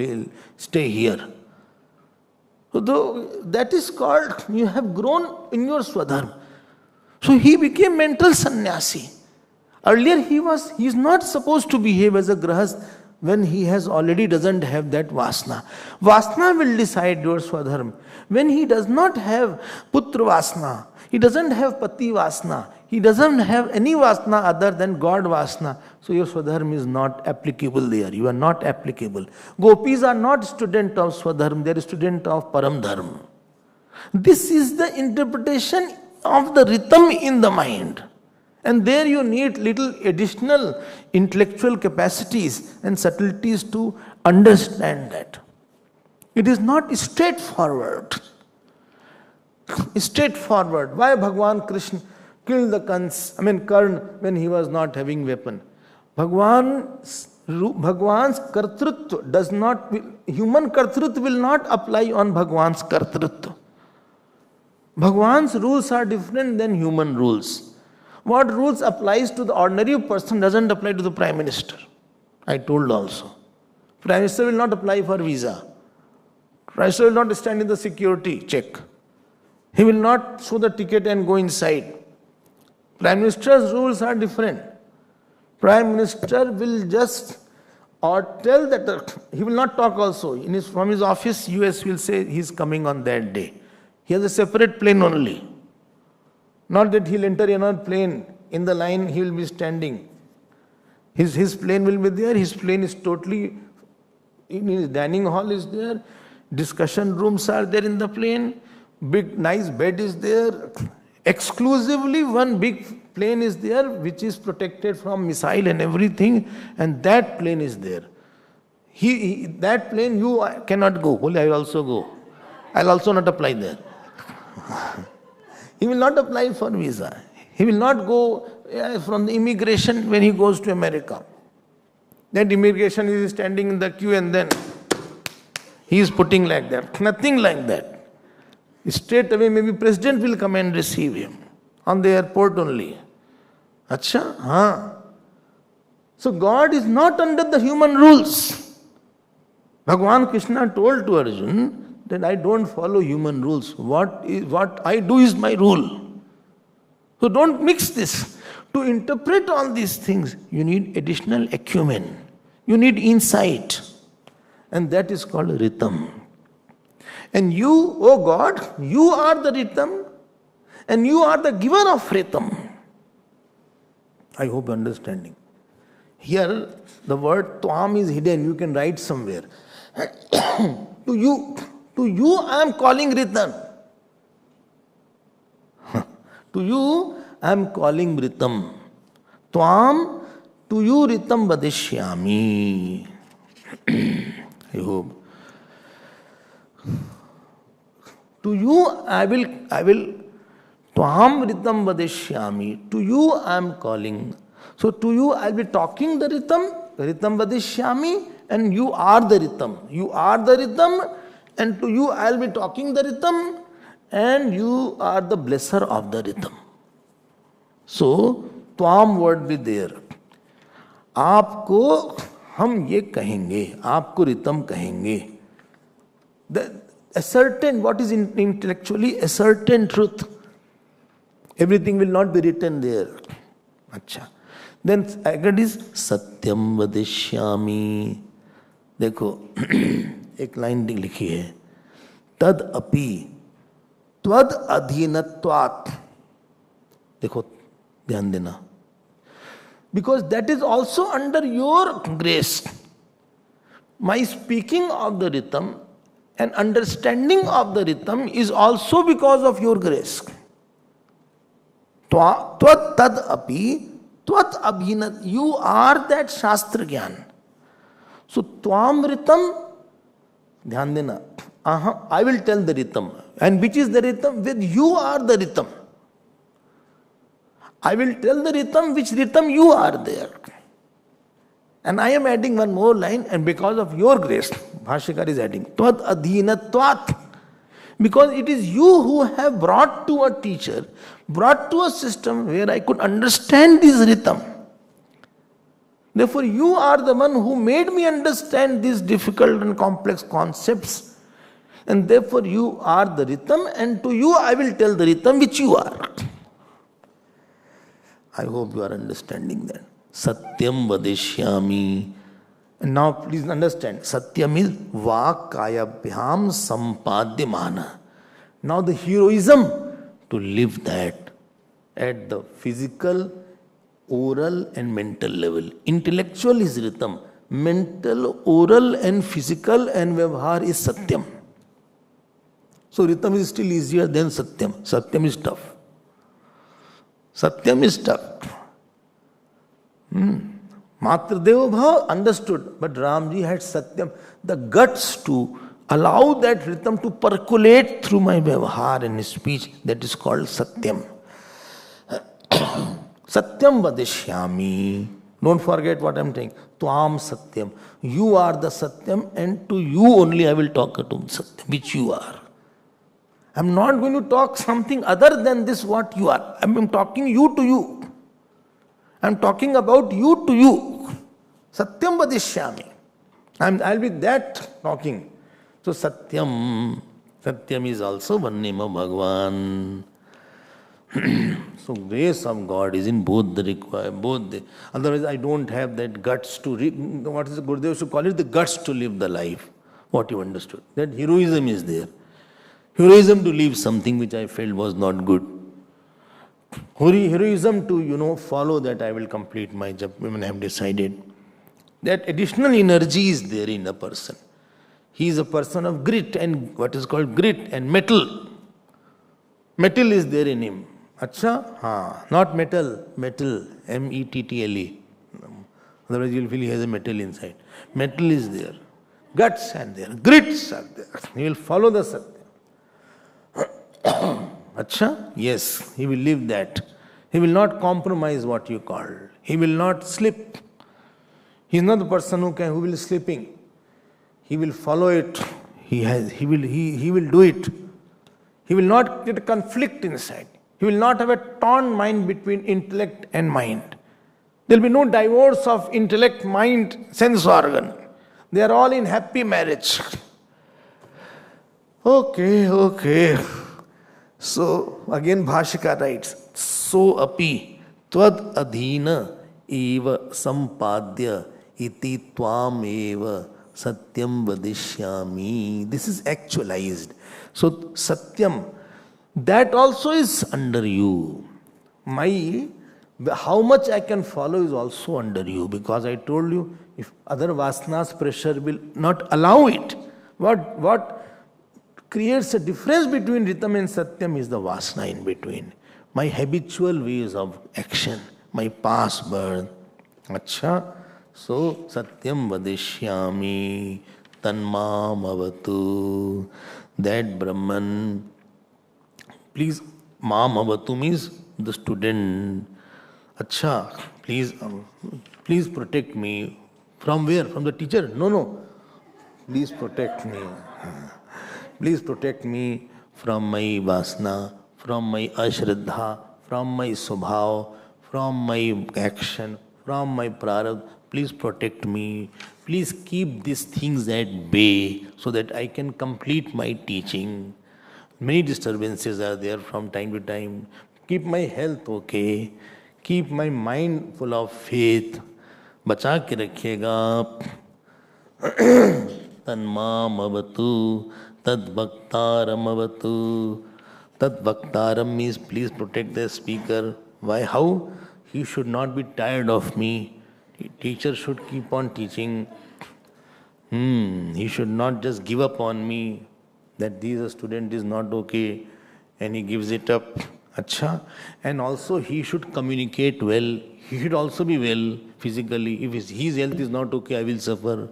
Speaker 1: stay here. So that is called, you have grown in your Swadharma. So he became mental sannyasi. Earlier he is not supposed to behave as a grahast when he has already doesn't have that vasana. Vasana will decide your Swadharma. When he does not have Putra Vasana, he doesn't have Pati Vasana, he doesn't have any Vasana other than God Vasana, so your Swadharma is not applicable there. You are not applicable. Gopis are not student of Swadharma, they are student of Param Dharma. This is the interpretation of the rhythm in the mind. And there you need little additional intellectual capacities and subtleties to understand that. It is not straightforward. Straightforward. Why Bhagwan Krishna killed the Karna when he was not having weapon? Bhagwan's kartrutva does not, human kartrutva will not apply on Bhagwan's kartrutva. Bhagwan's rules are different than human rules. What rules applies to the ordinary person doesn't apply to the Prime Minister. I told also. Prime Minister will not apply for visa. Prime Minister will not stand in the security check. He will not show the ticket and go inside. Prime Minister's rules are different. Prime Minister will just or tell that he will not talk also. From his office, US will say he is coming on that day. He has a separate plane only. Not that he'll enter another plane. In the line, he will be standing. His plane will be there. His plane is totally, in his dining hall is there. Discussion rooms are there in the plane. Big, nice bed is there. Exclusively one big plane is there, which is protected from missile and everything. And that plane is there. That plane, you cannot go. Only I will also go. I will also not apply there. He will not apply for visa. He will not go from the immigration when he goes to America. That immigration is standing in the queue and then he is putting like that. Nothing like that. Straight away maybe president will come and receive him on the airport only. Acha? Haan. So God is not under the human rules. Bhagwan Krishna told to Arjuna that I don't follow human rules. What I do is my rule. So don't mix this. To interpret all these things, you need additional acumen. You need insight. And that is called rhythm. And you, oh God, you are the rhythm and you are the giver of rhythm. I hope you are understanding. Here, the word Twam is hidden. You can write somewhere. To you I am calling rhythm. To you I am calling rhythm. Twam, to you rhythm vadishyami. I hope. To you I will Twam ritam vadishyami. To you I am calling. So to you I will be talking the ritam vadishyami, and you are the ritam. You are the ritam, and to you I will be talking the ritam, and you are the blesser of the ritam. So twam word be there. आपको हम ये कहेंगे, आपको रितम कहेंगे. A certain, what is intellectually a certain truth. Everything will not be written there. अच्छा. Then second is सत्यम वदिष्यामि. देखो एक लाइन लिखी है, तद अपि त्वद अधीनत्वात्. देखो ध्यान देना, because that is also under your grace. My speaking of the rhythm and understanding of the rhythm is also because of your grace. Tvat tad api, tvat abhinat. You are that Shastra Gyan. So tvam rhythm, ध्यान देना. I will tell the rhythm. And which is the rhythm? With you are the rhythm. I will tell the rhythm, which rhythm you are there. And I am adding one more line, and because of your grace, Bhashyakar is adding, Tvad adhinatvat. Because it is you who have brought to a teacher, brought to a system where I could understand this rhythm. Therefore, you are the one who made me understand these difficult and complex concepts. And therefore, you are the rhythm, and to you I will tell the rhythm which you are. I hope you are understanding that. Satyam vadishyami. And now please understand, Satyam is vakayabhyam sampadyamana. Now the heroism to live that at the physical, oral and mental level. Intellectual is rhythm. Mental, oral and physical and vyavhar is Satyam. So rhythm is still easier than Satyam. Satyam is tough. Satyam is tough. Matra Deva Bhav understood, but Ramji had Satyam, the guts to allow that rhythm to percolate through my vyavahar and speech. That is called Satyam. Satyam vadishyami. Don't forget what I am saying. Tvam Satyam. You are the Satyam, and to you only I will talk to Satyam, which you are. I am not going to talk something other than this what you are. I am talking you to you. I am talking about you to you. Satyam vadishyami. I will be that talking. So Satyam. Satyam is also one name of Bhagavan. So grace of God is in both the required, otherwise I don't have that guts to, what is the Gurudev should call it, the guts to live the life. What you understood. That heroism is there. Heroism to leave something which I felt was not good. Heroism to, follow that I will complete my job when I have decided. That additional energy is there in a person. He is a person of grit and what is called grit and mettle. Metal is there in him. Acha? Haan. Not metal, metal. M-E-T-T-L-E. Otherwise you will feel he has a metal inside. Metal is there. Guts are there. Grits are there. He will follow the Satya. Acha? Yes, he will live that. He will not compromise what you call. He will not slip. He is not the person who will slipping. He will follow it. He will do it. He will not get a conflict inside. He will not have a torn mind between intellect and mind. There will be no divorce of intellect, mind, sense organ. They are all in happy marriage. Okay. So, again Bhashika writes, so api tvad adhina eva sampadya iti tvam eva satyam vadishyami. This is actualized. So, satyam, that also is under you. How much I can follow is also under you, because I told you, if other vasanas pressure will not allow it, what creates a difference between rhythm and satyam is the vasana in between. My habitual ways of action, my past birth. Acha. So, satyam vadishyami tanmam avatu. That Brahman. Please Maam avatu means the student. Acha, please protect me. From where? From the teacher? No, no. Please protect me. Please protect me from my vasana, from my ashraddha, from my subhav, from my action, from my prarabdha. Please protect me. Please keep these things at bay so that I can complete my teaching. Many disturbances are there from time to time. Keep my health okay. Keep my mind full of faith. बचा के रखिएगा आप. तन्माम अवतु तद्भक्तारम अवतु. Tadbhaktaram means please protect the speaker. Why? How? He should not be tired of me. Teacher should keep on teaching. He should not just give up on me that this student is not okay and he gives it up. Acha. And also he should communicate well. He should also be well physically. If his health is not okay, I will suffer.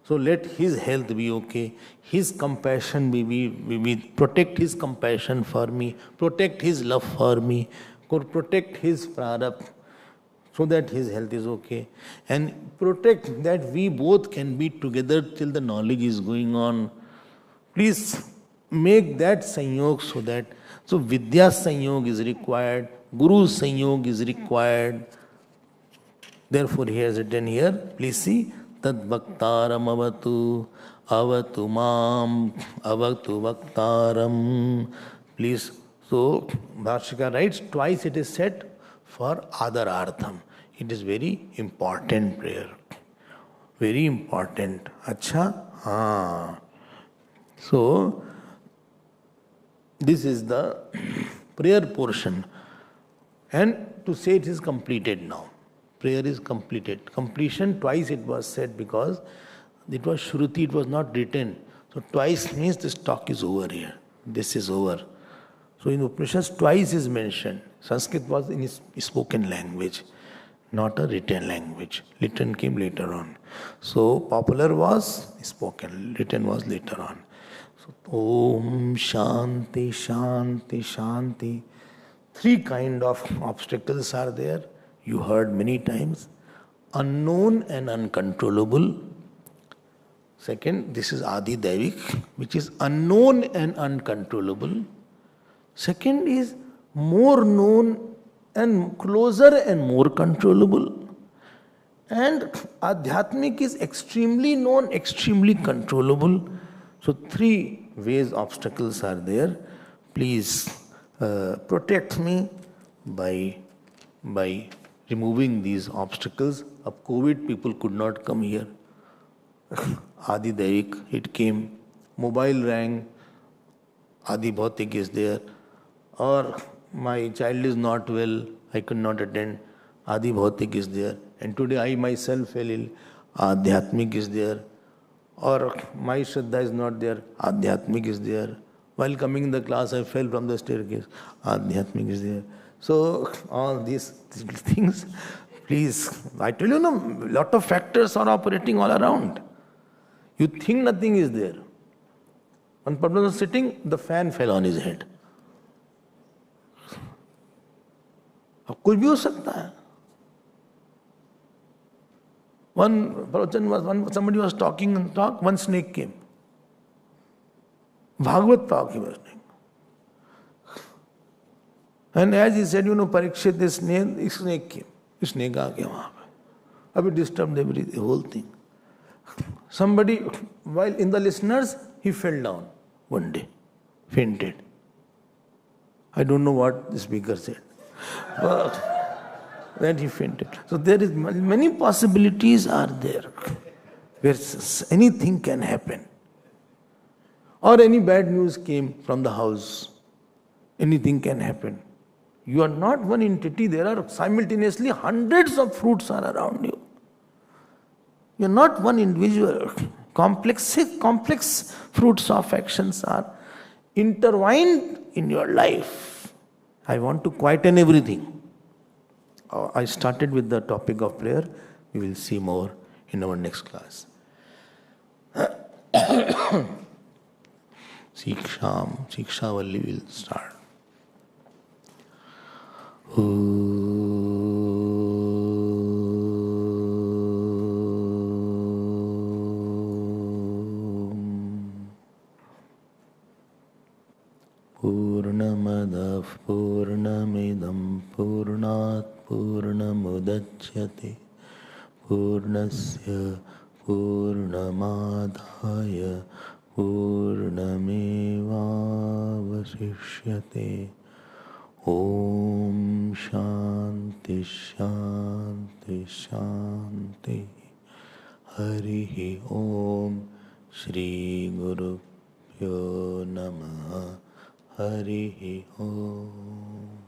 Speaker 1: So let his health be okay. His compassion be protect his compassion for me. Protect his love for me. Protect his prarabdha so that his health is okay. And protect that we both can be together till the knowledge is going on. Please make that sanyog so that, so Vidya sanyog is required, Guru sanyog is required. Therefore he has written here, please see, Tadbhaktaram avatu, avatu mam, avatu bhaktaram. Please, so Bhashika writes, twice it is said for adarartham. It is very important prayer. Very important. Acha? Haan. So, this is the prayer portion. And to say it is completed now. Prayer is completed. Completion, twice it was said because it was Shruti, it was not written. So twice means this talk is over here. This is over. So in Upanishads, twice is mentioned. Sanskrit was in spoken language, not a written language. Written came later on. So popular was spoken, written was later on. So Om Shanti, Shanti, Shanti. Three kind of obstacles are there. You heard many times. Unknown and uncontrollable. Second, this is Adi Daivik, which is unknown and uncontrollable. Second is more known and closer and more controllable. And Adhyatmic is extremely known, extremely controllable. So three ways obstacles are there. Please protect me by removing these obstacles. Of COVID, people could not come here. Adi Daivik, it came. Mobile rang. Adi Bhautik is there. Or my child is not well, I could not attend. Adi Bhautik is there. And today I myself fell ill. Adhyatmik is there. Or my Shraddha is not there. Adhyatmik is there. While coming in the class, I fell from the staircase. Adhyatmik is there. So all these things, please, I tell you, lot of factors are operating all around. You think nothing is there. One person was sitting, the fan fell on his head. अब कुछ भी हो सकता है. Somebody was talking and one snake came. Bhagavad talk he was doing. And as he said, Parikshit, this snake came. Snake aa gaya wahan pe. Abhi disturbed the whole thing. Somebody, while in the listeners, he fell down one day, fainted. I don't know what the speaker said. But then he fainted. So there is many possibilities are there where anything can happen. Or any bad news came from the house. Anything can happen. You are not one entity. There are simultaneously hundreds of fruits are around you. You are not one individual. Complex fruits of actions are intertwined in your life. I want to quieten everything. I started with the topic of prayer. We will see more in our next class. Shikshavalli will start. Purnamadav Purnamidam Purnat Purnamudachyate Purnasya Purnamadhaya Purnamevavasishyate. Om Shanti Shanti Shanti. Harihi Om. Shri Guru Pyo Namaha. Harihi Om.